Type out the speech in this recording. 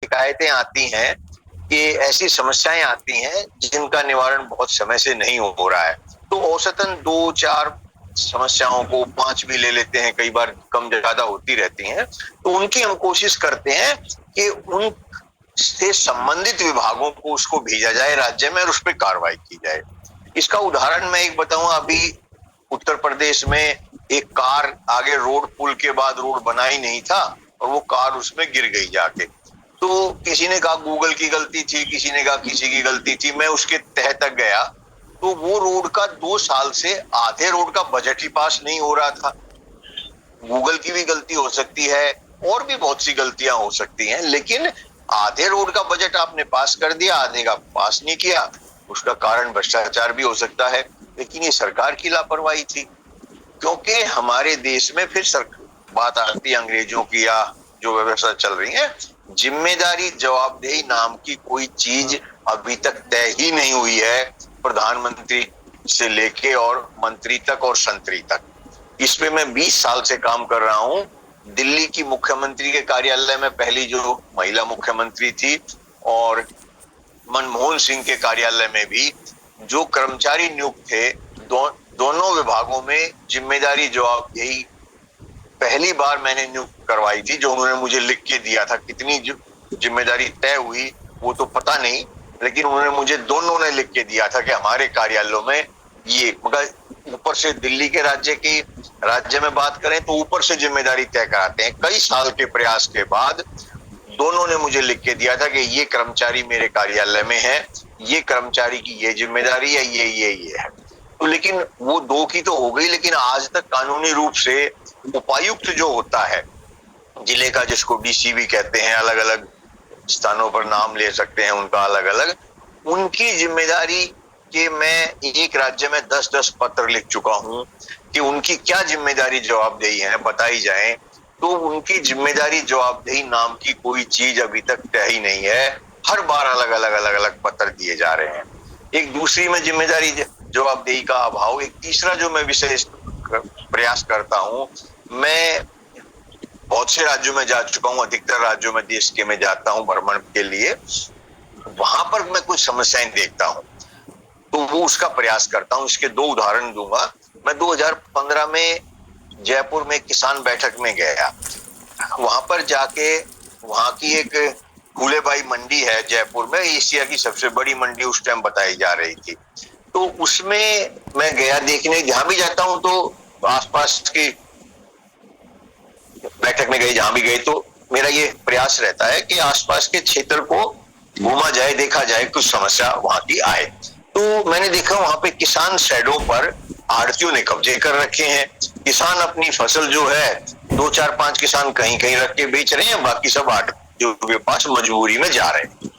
शिकायतें आती हैं कि ऐसी समस्याएं आती हैं जिनका निवारण बहुत समय से नहीं हो रहा है। तो औसतन 2-4 समस्याओं को 5 भी ले लेते हैं, कई बार कम ज्यादा होती रहती हैं। तो उनकी हम कोशिश करते हैं कि उन से संबंधित विभागों को उसको भेजा जाए राज्य में और उस पर कार्रवाई की जाए। इसका उदाहरण मैं एक बताऊं, अभी उत्तर प्रदेश में एक कार आगे रोड, पुल के बाद रोड बना ही नहीं था और वो कार उसमें गिर गई जाके। तो किसी ने कहा गूगल की गलती थी, किसी ने कहा किसी की गलती थी। मैं उसके तह तक गया तो वो रोड का 2 साल से आधे रोड का बजट ही पास नहीं हो रहा था। गूगल की भी गलती हो सकती है और भी बहुत सी गलतियां हो सकती हैं, लेकिन आधे रोड का बजट आपने पास कर दिया, आधे का पास नहीं किया। उसका कारण भ्रष्टाचार भी हो सकता है, लेकिन ये सरकार की लापरवाही थी। क्योंकि हमारे देश में फिर बात आती है अंग्रेजों की या जो व्यवस्था चल रही है, जिम्मेदारी जवाबदेही नाम की कोई चीज अभी तक तय ही नहीं हुई है, प्रधानमंत्री से लेके और मंत्री तक और संतरी तक। इस पे मैं 20 साल से काम कर रहा हूँ। दिल्ली की मुख्यमंत्री के कार्यालय में पहली जो महिला मुख्यमंत्री थी और मनमोहन सिंह के कार्यालय में भी जो कर्मचारी नियुक्त थे, दोनों विभागों में जिम्मेदारी जवाबदेही पहली बार मैंने नियुक्त करवाई थी, जो उन्होंने मुझे लिख के दिया था। कितनी जिम्मेदारी तय हुई वो तो पता नहीं, लेकिन उन्होंने मुझे दोनों ने लिख के दिया था कि हमारे कार्यालयों में ये, मगर ऊपर से दिल्ली के राज्य में बात करें तो ऊपर से जिम्मेदारी तय कराते हैं। कई साल के प्रयास के बाद दोनों ने मुझे लिख के दिया था कि ये कर्मचारी मेरे कार्यालय में है, ये कर्मचारी की ये जिम्मेदारी है, ये है। तो लेकिन वो 2 की तो हो गई, लेकिन आज तक कानूनी रूप से उपायुक्त जो होता है जिले का, जिसको डीसी भी कहते हैं, अलग अलग स्थानों पर नाम ले सकते हैं उनका अलग अलग, उनकी जिम्मेदारी कि मैं एक राज्य में 10-10 पत्र लिख चुका हूं कि उनकी क्या जिम्मेदारी जवाबदेही है बताई जाए, तो उनकी जिम्मेदारी जवाबदेही नाम की कोई चीज अभी तक तय ही नहीं है। हर बार अलग अलग पत्र दिए जा रहे हैं। एक दूसरी में जिम्मेदारी जवाबदेही का अभाव। एक तीसरा जो मैं विशेष प्रयास करता हूं, मैं बहुत से राज्यों में जा चुका हूं, अधिकतर राज्यों में देश के में जाता हूं भ्रमण के लिए। वहां पर मैं कुछ समस्याएं देखता हूं तो वो उसका प्रयास करता हूं। इसके 2 उदाहरण दूंगा। मैं 2015 में जयपुर में किसान बैठक में गया। वहां पर जाके वहां की एक फूलेबाई मंडी है जयपुर में, एशिया की सबसे बड़ी मंडी उस टाइम बताई जा रही थी। तो उसमें मैं गया देखने, जहां भी जाता हूं तो आसपास की बैठक में गए, जहां भी गए तो मेरा ये प्रयास रहता है कि आसपास के क्षेत्र को घूमा जाए, देखा जाए, कुछ समस्या वहां की आए। तो मैंने देखा वहां पे किसान शेडों पर आड़तियों ने कब्जे कर रखे हैं। किसान अपनी फसल जो है 2-4-5 किसान कहीं कहीं रख के बेच रहे हैं, बाकी सब आड़तियों के पास मजबूरी में जा रहे हैं।